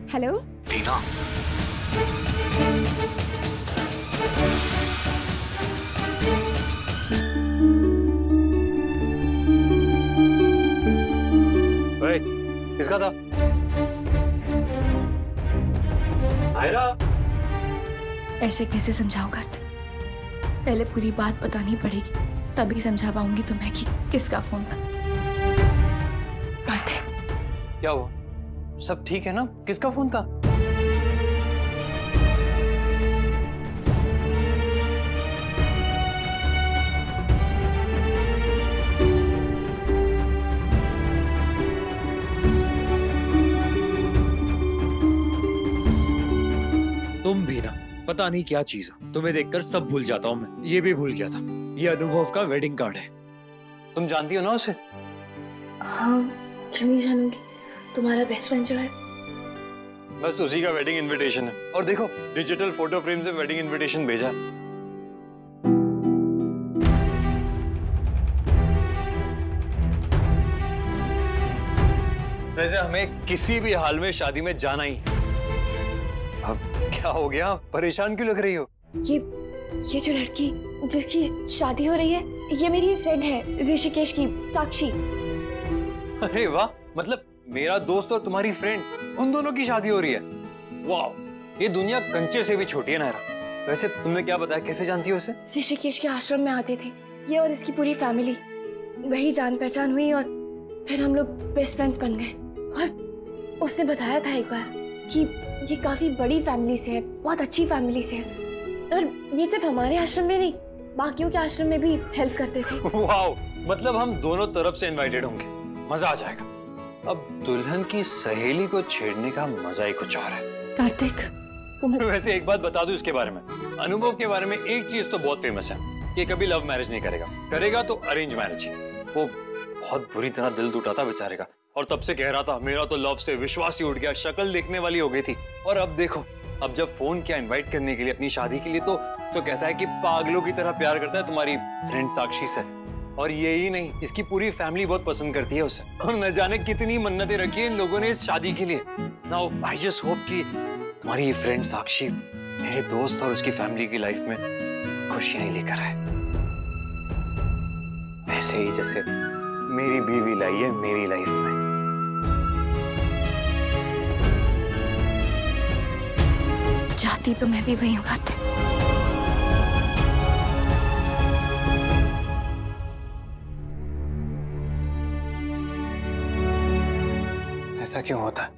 Hello टीना, ओए, किसका था? आयरा। ऐसे कैसे समझाऊं कार्तिक? पहले पूरी बात बतानी पड़ेगी, तभी समझा पाऊंगी तुम्हें कि किसका फोन था। कार्तिक, क्या हुआ? सब ठीक है ना? किसका फोन था? तुम भी ना, पता नहीं क्या चीज है, तुम्हें देखकर सब भूल जाता हूँ मैं। ये भी भूल गया था, ये अनुभव का वेडिंग कार्ड है। तुम जानती हो ना उसे? हाँ, क्यों नहीं जानूंगी? तुम्हारा बेस्ट फ्रेंड जो है। बस उसी का वेडिंग इनविटेशन है। और देखो, डिजिटल फोटो फ्रेम से वेडिंग इनविटेशन भेजा है। वैसे हमें किसी भी हाल में शादी में जाना ही। अब क्या हो गया? परेशान क्यों लग रही हो? ये जो लड़की जिसकी शादी हो रही है, ये मेरी फ्रेंड है ऋषिकेश की, साक्षी। अरे वाह, मतलब मेरा दोस्त और तुम्हारी फ्रेंड, उन दोनों की शादी हो रही है। वाह, ये दुनिया कंचे से भी छोटी है नायरा। वैसे तुमने क्या बताया, कैसे जानती हो उसे? ऋषिकेश के आश्रम में आते थे ये और इसकी पूरी फैमिली, वही जान पहचान हुई और फिर हम लोग बेस्ट फ्रेंड्स बन गए। और उसने बताया था एक बार कि ये काफी बड़ी फैमिली से है, बहुत अच्छी फैमिली से है, और ये सिर्फ हमारे आश्रम में नहीं, बाकियों के आश्रम में भी हेल्प करते थे। वाह, मतलब हम दोनों तरफ से इनवाइटेड होंगे, मजा आ जाएगा। अब दुल्हन की सहेली को छेड़ने का मजा ही कुछ और है। कार्तिक, वैसे एक बात बता दूं इसके बारे में, अनुभव के बारे में एक चीज तो बहुत फेमस है कि कभी लव मैरिज नहीं करेगा, करेगा तो अरेंज मैरिज। वो बहुत बुरी तरह दिल टूटा था बेचारे का, और तब से कह रहा था मेरा तो लव से विश्वास ही उठ गया, शक्ल देखने वाली हो गई थी। और अब देखो, अब जब फोन किया इनवाइट करने के लिए अपनी शादी के लिए, तो कहता है कि पागलों की तरह प्यार करता है तुम्हारी फ्रेंड साक्षी से। और यही नहीं, इसकी पूरी फैमिली बहुत पसंद करती है उसे, और न जाने कितनी मन्नतें रखी है इन लोगों ने इस शादी के लिए। नाउ आई जस्ट होप कि तुम्हारी फ्रेंड साक्षी मेरे दोस्त और उसकी फैमिली की लाइफ में खुशियां ही लेकर आए, ऐसे ही जैसे मेरी बीवी लाई है मेरी लाइफ में। चाहती तो मैं भी वही हूँ कार्तिक। ऐसा क्यों होता है?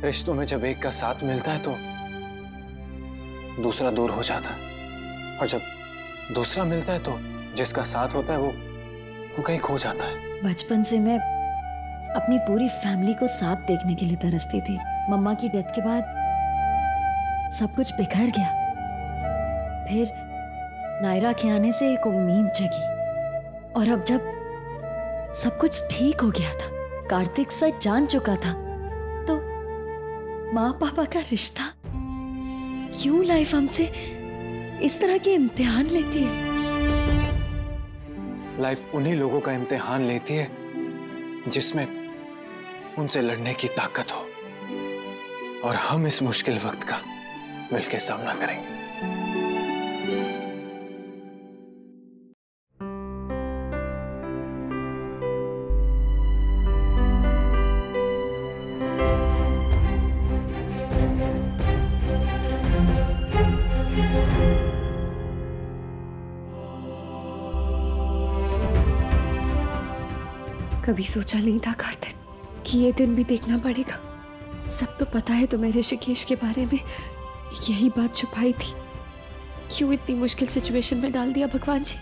रिश्तों में जब एक का साथ मिलता है तो दूसरा दूर हो जाता है, और जब दूसरा मिलता है तो जिसका साथ होता है वो कहीं खो जाता है। बचपन से मैं अपनी पूरी फैमिली को साथ देखने के लिए तरसती थी। मम्मा की डेथ के बाद सब कुछ बिखर गया, फिर नायरा के आने से एक उम्मीद जगी, और अब जब सब कुछ ठीक हो गया था, कार्तिक सच जान चुका था, तो माँ पापा का रिश्ता, क्यों लाइफ हमसे इस तरह के इम्तिहान लेती है? लाइफ उन्हीं लोगों का इम्तिहान लेती है जिसमें उनसे लड़ने की ताकत हो, और हम इस मुश्किल वक्त का मिलकर सामना करेंगे। कभी सोचा नहीं था कार्तिक कि ये दिन भी देखना पड़ेगा। सब तो पता है तुम्हें ऋषिकेश के बारे में, यही बात छुपाई थी। क्यों इतनी मुश्किल सिचुएशन में डाल दिया भगवान जी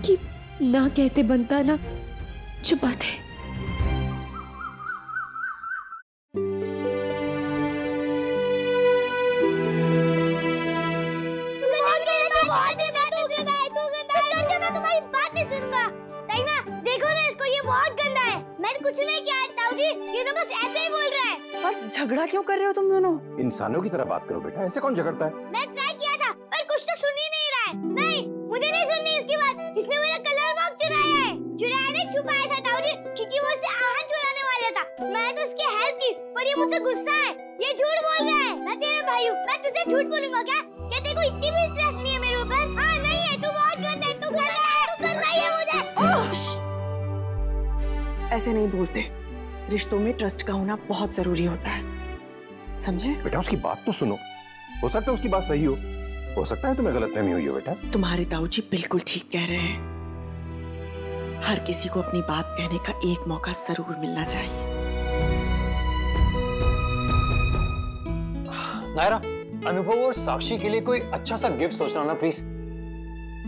कि ना कहते बनता ना छुपाते। कुछ नहीं किया है ताऊ जी, ये तो बस ऐसे ही बोल रहा है। पर झगड़ा क्यों कर रहे हो तुम दोनों? इंसानों की तरह बात करो बेटा, ऐसे कौन झगड़ता है? मैं ट्राई किया था पर कुछ तो सुन ही नहीं रहा है। नहीं, मुझे नहीं सुननी इसकी बात। इसने मेरा कलर बॉक्स चुराया है। चुराया नहीं, छुपाया था ताऊ जी, क्योंकि वो उससे आहट चुराने वाला था। मैंने तो उसकी हेल्प की पर ये मुझसे गुस्सा है, ये झूठ बोल रहा है। मैं तेरा भाई हूँ, मैं तुझे झूठ बोलूंगा क्या? क्या तेरे को इतनी भी इंटरेस्ट नहीं है मेरे ऊपर? हाँ नहीं है, तू बहुत गंदा है, तू करना ही है मुझे। ऐसे नहीं बोलते, रिश्तों में ट्रस्ट का होना बहुत जरूरी होता है, समझे? बेटा उसकी बात तो सुनो, हो सकता है उसकी बात सही हो सकता है तुम्हें गलतफहमी हुई हो बेटा। तुम्हारे ताऊजी बिल्कुल ठीक कह रहे हैं, हर किसी को अपनी बात कहने का एक मौका जरूर मिलना चाहिए। नायरा, अनुभव और साक्षी के लिए कोई अच्छा सा गिफ्ट सोचना ना प्लीज।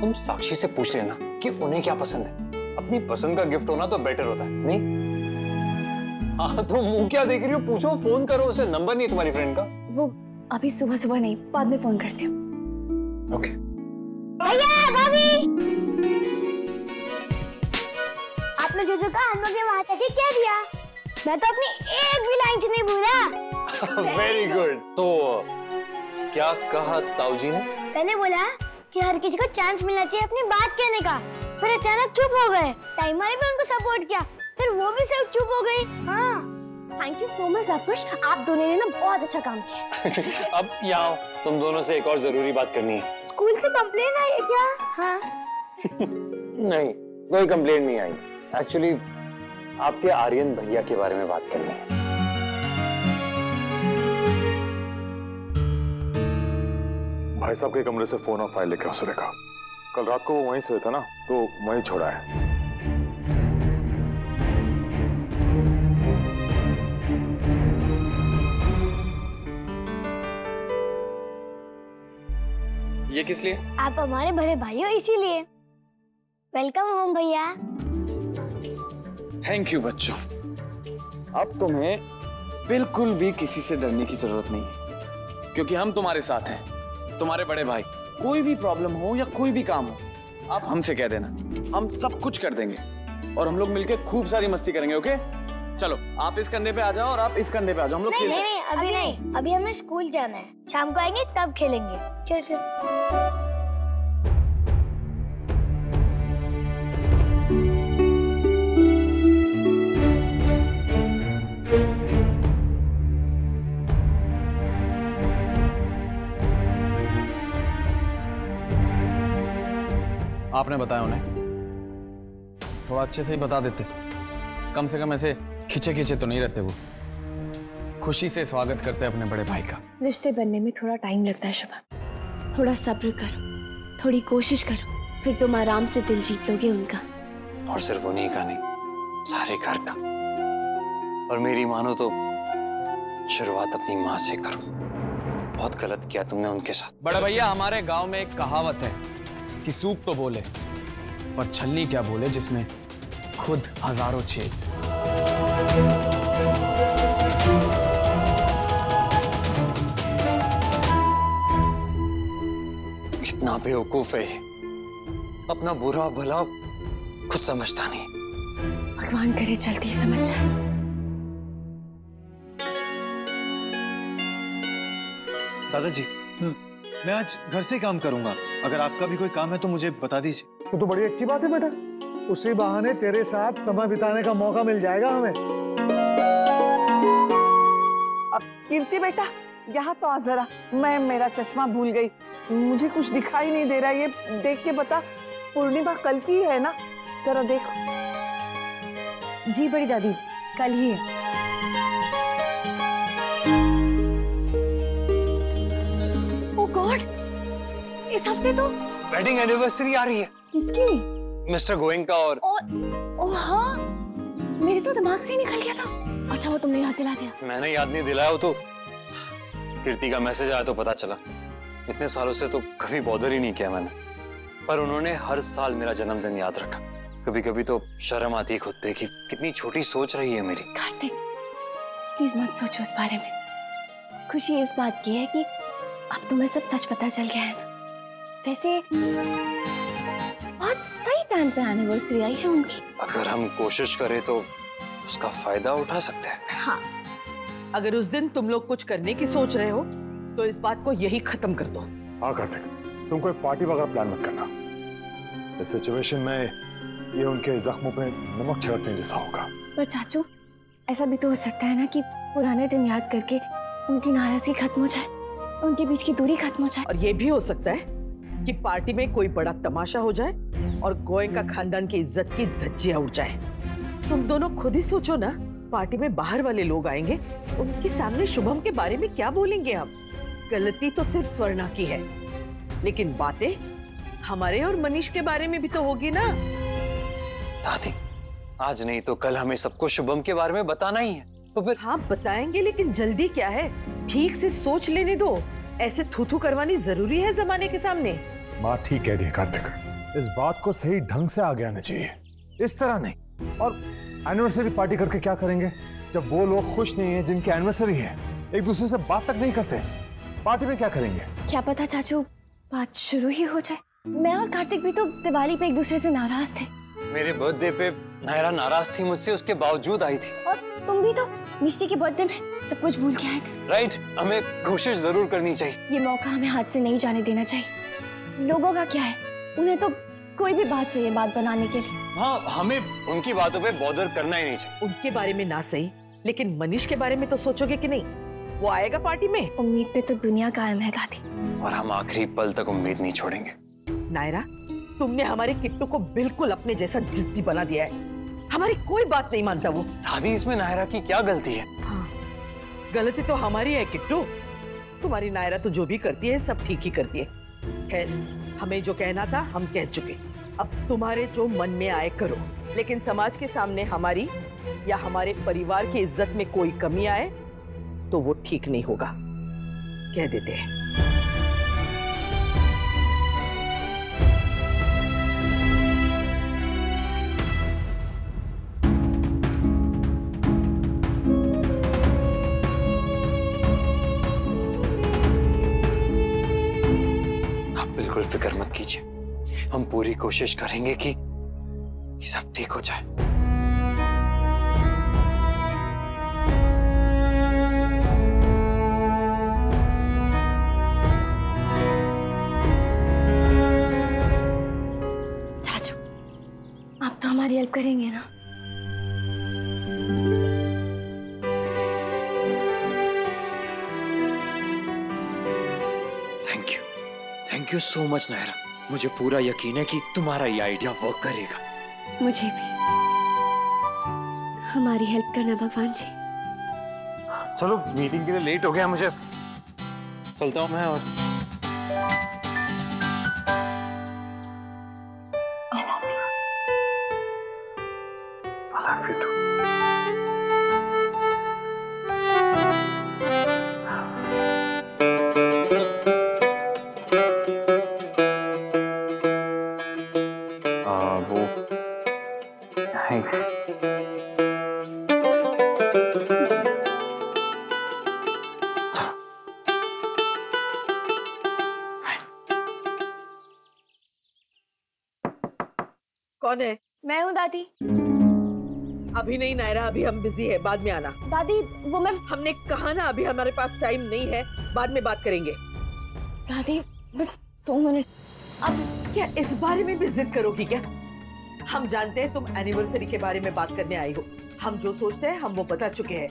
तुम साक्षी से पूछ लेना कि उन्हें क्या पसंद है। अपनी पसंद का गिफ्ट होना तो बेटर होता है, नहीं? हाँ तो मुंह क्या देख रही हो, पूछो, फोन करो उसे। नंबर नहीं है तुम्हारी फ्रेंड का? वो अभी सुबह सुबह नहीं, बाद में फोन करती हूँ। ओके। भैया, भाभी, आपने जो कहा अनुभव के वहां तक कह दिया। मैं तो अपनी एक भी लाइन नहीं भूला। Very good. तो क्या कहा ताऊजी ने? पहले बोला कि हर किसी को चांस मिलना चाहिए अपनी बात कहने का, फिर अचानक चुप हो गए। टाइम वाले भी उनको सपोर्ट किया, फिर वो भी सब चुप हो गई। हाँ, thank you so much Lavkush, आप दोनों ने ना बहुत अच्छा काम किया। अब यहाँ तुम दोनों से एक और जरूरी बात करनी है। स्कूल से कंप्लेन आई है क्या? हाँ। नहीं, कोई कंप्लेन नहीं आई। एक्चुअली आपके आर्यन भैया के बारे में बात करनी है। भाई साहब के कमरे से फोन और फाइल लेके उसने कहा कल रात को वो वहीं से था ना, तो वहीं छोड़ा है। ये किस लिए? आप हमारे बड़े भाई हो इसीलिए। वेलकम होम भैया। थैंक यू बच्चों। अब तुम्हें बिल्कुल भी किसी से डरने की जरूरत नहीं है, क्योंकि हम तुम्हारे साथ हैं, तुम्हारे बड़े भाई। कोई भी प्रॉब्लम हो या कोई भी काम हो, आप हमसे कह देना, हम सब कुछ कर देंगे और हम लोग मिलकर खूब सारी मस्ती करेंगे। ओके, चलो आप इस कंधे पे आ जाओ और आप इस कंधे पे आ जाओ। हम लोग नहीं, अभी नहीं, अभी हमें स्कूल जाना है। शाम को आएंगे तब खेलेंगे। चल चल। आपने बताया उन्हें, थोड़ा अच्छे से ही बता देते, कम से कम ऐसे खिंचे खिंचे तो नहीं रहते। वो खुशी से स्वागत करते अपने बड़े भाई का। रिश्ते बनने में थोड़ा टाइम लगता है शुभम, थोड़ा सब्र करो, थोड़ी कोशिश करो, फिर तुम आराम से दिल जीत लोगे उनका। और सिर्फ उन्हीं का नहीं, सारे घर का। और मेरी मानो तो शुरुआत अपनी माँ से करो। बहुत गलत किया तुमने उनके साथ। बड़ा भैया, हमारे गांव में एक कहावत है कि सूप तो बोले पर छलनी क्या बोले, जिसमें खुद हजारों छेद। कितना बेवकूफ है, अपना बुरा भला खुद समझता नहीं। भगवान करे जल्दी ही समझ जाए। दादाजी, मैं आज घर से काम करूंगा। अगर आपका भी कोई काम है तो मुझे बता दीजिए। तो बड़ी अच्छी बात है बेटा, उसी बहाने तेरे साथ समय बिताने का मौका मिल जाएगा हमें। अब कीर्ति बेटा, यहाँ तो आ जरा। मैं मेरा चश्मा भूल गई, मुझे कुछ दिखाई नहीं दे रहा। ये देख के बता, पूर्णिमा कल की है ना? जरा देखो। जी बड़ी दादी, कल ही है। ओह गॉड, इस हफ्ते तो वेडिंग एनिवर्सरी आ रही है। किसकी? मिस्टर गोइंका और ओह हाँ, मेरे तो दिमाग से ही निकल गया था। अच्छा वो तुमने याद दिला दिया। मैंने याद नहीं दिलाया, वो तो कीर्ति का मैसेज आया तो पता चला। इतने सालों से तो कभी बॉदर ही नहीं किया मैंने, पर उन्होंने हर साल मेरा जन्मदिन याद रखा। कभी कभी तो शर्म आती है खुद पे कि कितनी छोटी सोच रही है मेरी। कार्तिक प्लीज मत सोचो उस बारे में। खुशी इस बात की है कि अब तुम्हें सब सच पता चल गया है ना। वैसे बहुत सही टाइम पे एनिवर्सरी आई है उनकी। अगर हम कोशिश करें तो उसका फायदा उठा सकते हैं। हाँ, अगर उस दिन तुम लोग कुछ करने की सोच रहे हो तो इस बात को यही खत्म कर दो। हाँ कार्तिक, तुम कोई पार्टी वगैरह प्लान मत करना। इस सिचुएशन में ये उनके जख्मों पे नमक छिड़कने जैसा होगा। पर चाचू, ऐसा भी तो हो सकता है ना कि पुराने दिन याद करके उनकी नाराजगी खत्म हो जाए, उनके बीच की दूरी खत्म हो जाए। और ये भी हो सकता है कि पार्टी में कोई बड़ा तमाशा हो जाए और गोयनका खानदान की इज्जत की धज्जियां उड़ जाए। तुम दोनों खुद ही सोचो ना, पार्टी में बाहर वाले लोग आएंगे, उनके सामने शुभम के बारे में क्या बोलेंगे हम? गलती तो सिर्फ स्वर्णा की है, लेकिन बातें हमारे और मनीष के बारे में भी तो होगी ना। दादी, आज नहीं तो कल हमें सबको शुभम के बारे में बताना ही है, तो फिर। हाँ बताएंगे, लेकिन जल्दी क्या है? ठीक से सोच लेने दो। ऐसे थू करवानी जरूरी है जमाने के सामने? बात ठीक कह रही है कार्तिक, इस बात को सही ढंग से आगे आना चाहिए, इस तरह नहीं। और एनिवर्सरी पार्टी करके क्या करेंगे जब वो लोग खुश नहीं है जिनकी एनिवर्सरी है, एक दूसरे से बात तक नहीं करते, पार्टी में क्या करेंगे? क्या पता चाचू बात शुरू ही हो जाए। मैं और कार्तिक भी तो दिवाली पे एक दूसरे से नाराज थे। मेरे बर्थडे पे नायरा नाराज थी मुझसे, उसके बावजूद आई थी। और तुम भी तो मिष्टी के बर्थडे में सब कुछ भूल के आए थे। राइट, हमें कोशिश जरूर करनी चाहिए। ये मौका हमें हाथ से नहीं जाने देना चाहिए। लोगों का क्या है, उन्हें तो कोई भी बात चाहिए बात बनाने के लिए। हाँ, हमें उनकी बातों पे बॉदर करना ही नहीं चाहिए। उनके बारे में ना सही, लेकिन मनीष के बारे में तो सोचोगे कि नहीं? वो आएगा पार्टी में? उम्मीद पे तो दुनिया कायम है दादी, और हम आखिरी पल तक उम्मीद नहीं छोड़ेंगे। नायरा, तुमने हमारे किट्टू को बिल्कुल अपने जैसा जिद्दी बना दिया है। हमारी कोई बात नहीं मानता वो। दादी, इसमें नायरा की क्या गलती है? हाँ, गलती तो हमारी है किट्टू। तुम्हारी नायरा तो जो भी करती है सब ठीक ही करती है। खैर, हमें जो कहना था हम कह चुके, अब तुम्हारे जो मन में आए करो, लेकिन समाज के सामने हमारी या हमारे परिवार की इज्जत में कोई कमी आए तो वो ठीक नहीं होगा, कह देते हैं। बिल्कुल फिक्र मत कीजिए, हम पूरी कोशिश करेंगे कि सब ठीक हो जाए। चाचू, आप तो हमारी हेल्प करेंगे ना? Thank you so much Naira, मुझे पूरा यकीन है कि तुम्हारा ये आइडिया वर्क करेगा। मुझे भी। हमारी हेल्प करना भगवान जी। चलो, मीटिंग के लिए लेट हो गया, मुझे चलता हूँ मैं। और कौन है? मैं हूँ दादी। अभी नहीं नायरा, अभी हम बिजी है, बाद में आना। दादी वो मैं हमने कहा ना, अभी हमारे पास टाइम नहीं है, बाद में बात करेंगे। दादी बस 2 मिनट। अब क्या इस बारे में भी जिद करोगी क्या? हम जानते हैं तुम एनिवर्सरी के बारे में बात करने आई हो। हम जो सोचते हैं हम वो बता चुके हैं।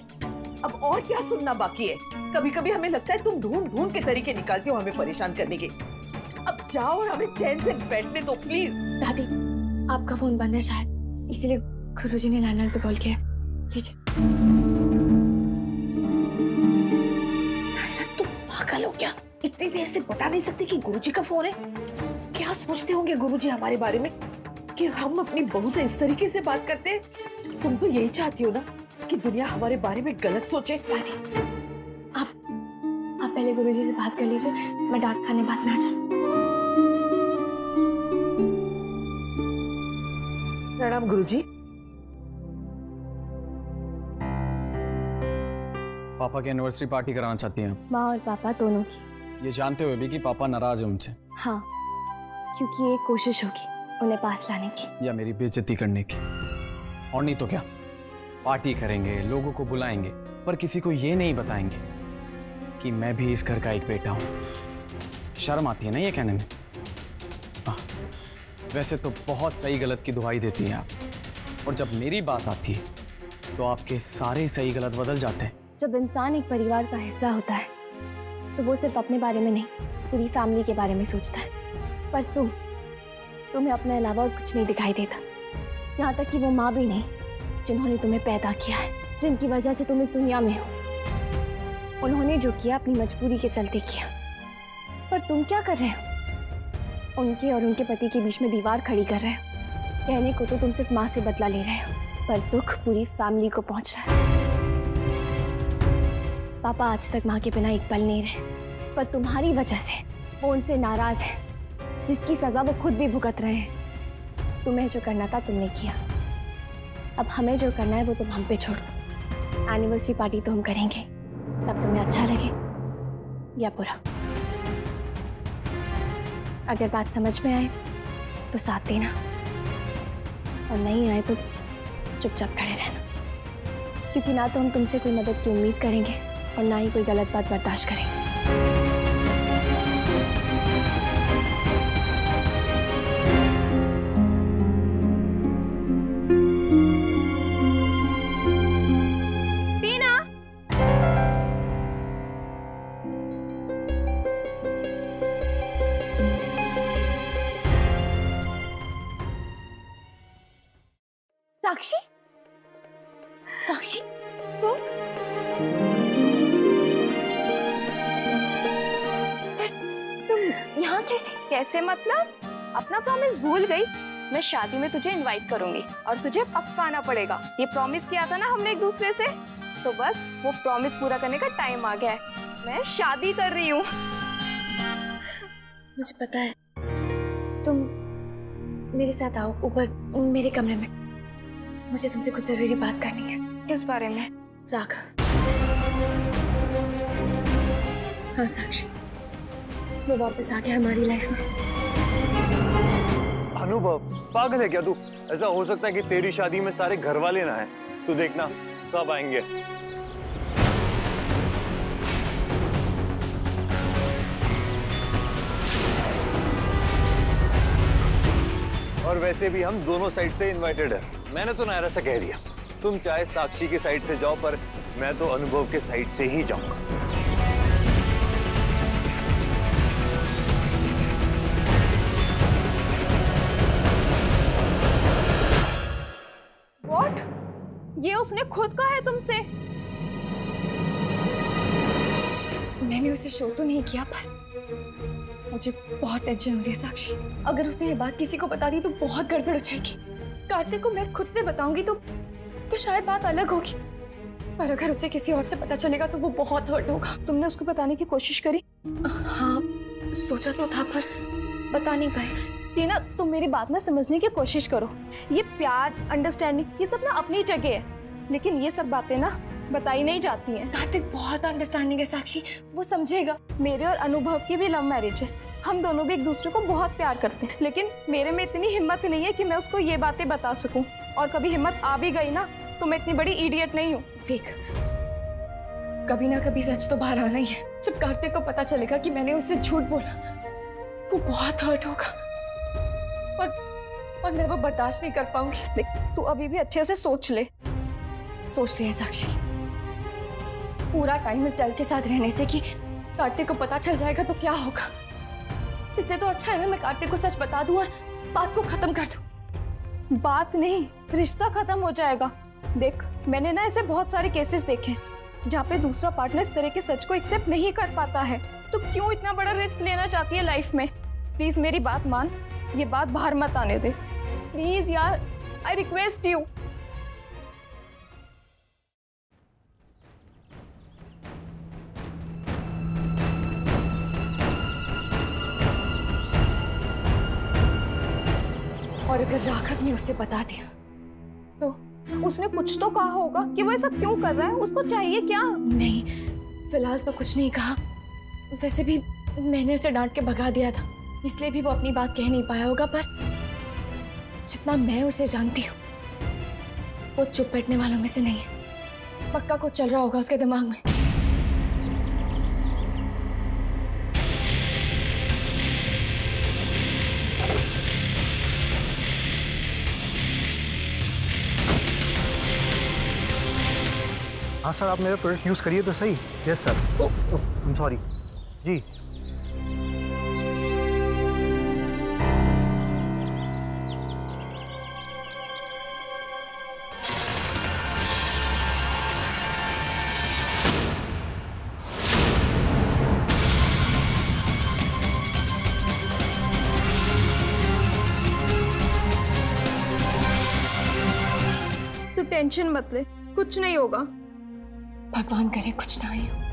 अब और क्या सुनना बाकी है? कभी कभी हमें लगता है तुम ढूंढ ढूंढ के तरीके निकालती हो हमें परेशान करने के। अब जाओ और हमें चैन से बैठने दो प्लीज। दादी आपका फोन बंद है शायद, इसीलिए गुरुजी ने लैंडलाइन पे कॉल किया। लीजिए। तुम पागल हो क्या? इतनी देर से बता नहीं सकती कि गुरुजी का फोन है? क्या सोचते होंगे गुरुजी हमारे बारे में कि हम अपनी बहू से इस तरीके से बात करते हैं? तुम तो यही चाहती हो ना कि दुनिया हमारे बारे में गलत सोचे। दादी आप पहले गुरुजी से बात कर लीजिए, मैं डांट खाने बाद में आ जाऊँ। प्रणाम गुरुजी। पापा की एनिवर्सरी पार्टी कराना चाहती हैं आप? माँ और पापा दोनों की। ये जानते हुए भी कि पापा नाराज हैं उनसे? हाँ, क्योंकि ये कोशिश होगी उन्हें पास लाने की या मेरी बेइज्जती करने की। और नहीं तो क्या, पार्टी करेंगे, लोगों को बुलाएंगे, पर किसी को ये नहीं बताएंगे कि मैं भी इस घर का एक बेटा हूं। शर्म आती है ना ये कहने में? वैसे तो बहुत सही गलत की दुहाई देती हैं आप, और जब मेरी बात आती है तो आपके सारे सही गलत बदल जाते हैं। जब इंसान एक परिवार का हिस्सा होता है तो वो सिर्फ अपने बारे में नहीं, पूरी फैमिली के बारे में सोचता है। पर तुम्हें अपने अलावा और कुछ नहीं दिखाई देता, यहाँ तक कि वो माँ भी नहीं जिन्होंने तुम्हें पैदा किया है, जिनकी वजह से तुम इस दुनिया में हो। उन्होंने जो किया अपनी मजबूरी के चलते किया, पर तुम क्या कर रहे हो? उनके और उनके पति के बीच में दीवार खड़ी कर रहे हो। कहने को तो तुम सिर्फ माँ से बदला ले रहे हो, पर दुख पूरी फैमिली को पहुंच रहा है। पापा आज तक माँ के बिना एक पल नहीं रहे, पर तुम्हारी वजह से वो उनसे नाराज है, जिसकी सजा वो खुद भी भुगत रहे हैं। तुम्हें जो करना था तुमने किया, अब हमें जो करना है वो तुम हम पे छोड़ दो। एनिवर्सरी पार्टी तो हम करेंगे, तब तुम्हें अच्छा लगे या बुरा। अगर बात समझ में आए तो साथ देना, और नहीं आए तो चुपचाप खड़े रहना, क्योंकि ना तो हम तुमसे कोई मदद की उम्मीद करेंगे और ना ही कोई गलत बात बर्दाश्त करेंगे। साक्षी, साक्षी, तुम यहाँ कैसे? कैसे मतलब? अपना प्रॉमिस भूल गई? मैं शादी में तुझे इनवाइट करूंगी और तुझे पक्का आना पड़ेगा। ये प्रॉमिस किया था ना हमने एक दूसरे से, तो बस वो प्रॉमिस पूरा करने का टाइम आ गया है। मैं शादी कर रही हूँ। मुझे पता है। तुम मेरे साथ आओ ऊपर मेरे कमरे में, मुझे तुमसे कुछ जरूरी बात करनी है। किस बारे में? राघव। हाँ साक्षी, वो वापस आ गया हमारी लाइफ में। अनुभव, पागल है क्या तू? ऐसा हो सकता है कि तेरी शादी में सारे घर वाले ना आए? तू देखना, सब आएंगे। और वैसे भी हम दोनों साइड से इनवाइटेड है। मैंने तो नायरा से कह दिया, तुम चाहे साक्षी की साइड से जाओ, पर मैं तो अनुभव के साइड से ही जाऊंगा। What? ये उसने खुद कहा है तुमसे? मैंने उसे शो तो नहीं किया, पर मुझे बहुत टेंशन हो रही है साक्षी। अगर उसने ये बात किसी को बता दी तो बहुत गड़बड़ हो जाएगी। कार्तिक को मैं खुद से बताऊंगी तो शायद बात अलग होगी, पर अगर उसे किसी और से पता चलेगा तो वो बहुत हर्ट होगा। तुमने उसको बताने की कोशिश करी? हाँ, सोचा तो था पर बता नहीं पाई। टीना, तुम मेरी बात ना समझने की कोशिश करो। ये प्यार, अंडरस्टैंडिंग, ये सब ना अपनी जगह है, लेकिन ये सब बातें ना बताई नहीं जाती हैं। कार्तिक बहुत अंडरस्टैंडिंग है साक्षी, वो समझेगा। मेरे और अनुभव की भी लव मैरिज है, हम दोनों भी एक दूसरे को बहुत प्यार करते हैं, लेकिन मेरे में इतनी हिम्मत नहीं है कि मैं उसको ये बातें बता सकूं। और कभी हिम्मत आ भी गई ना तो मैं इतनी बड़ी इडियट नहीं हूँ। देख, कभी ना कभी सच तो बाहर आना ही है। जब कार्तिक को पता चलेगा कि मैंने उससे झूठ बोला, वो बहुत हर्ट होगा और मैं वो बर्दाश्त नहीं कर पाऊंगी। देख, तू अभी भी अच्छे से सोच ले। सोच लिया साक्षी, पूरा टाइम इस डर के साथ रहने से कि कार्तिक को पता चल जाएगा तो क्या होगा। इससे तो अच्छा है ना मैं कार्तिक को सच बता दूं और बात को खत्म कर दूं। बात नहीं, रिश्ता खत्म हो जाएगा। देख, मैंने ना ऐसे बहुत सारे केसेस देखे हैं जहाँ पे दूसरा पार्टनर इस तरह के सच को एक्सेप्ट नहीं कर पाता है। तो क्यों इतना बड़ा रिस्क लेना चाहती है लाइफ में? प्लीज मेरी बात मान, ये बात बाहर मत आने दे प्लीज यार, आई रिक्वेस्ट यू। और अगर राघव ने उसे बता दिया तो उसने कुछ तो कहा होगा कि वो ऐसा क्यों कर रहा है, उसको चाहिए क्या? नहीं, फिलहाल तो कुछ नहीं कहा। वैसे भी मैंने उसे डांट के भगा दिया था, इसलिए भी वो अपनी बात कह नहीं पाया होगा। पर जितना मैं उसे जानती हूँ, वो चुप बैठने वालों में से नहीं है। पक्का कुछ चल रहा होगा उसके दिमाग में। हाँ सर, आप मेरा प्रोडक्ट यूज़ करिए तो सही। Yes sir. ओह सॉरी जी। टेंशन मत ले, कुछ नहीं होगा। भगवान करे कुछ ना ही हो।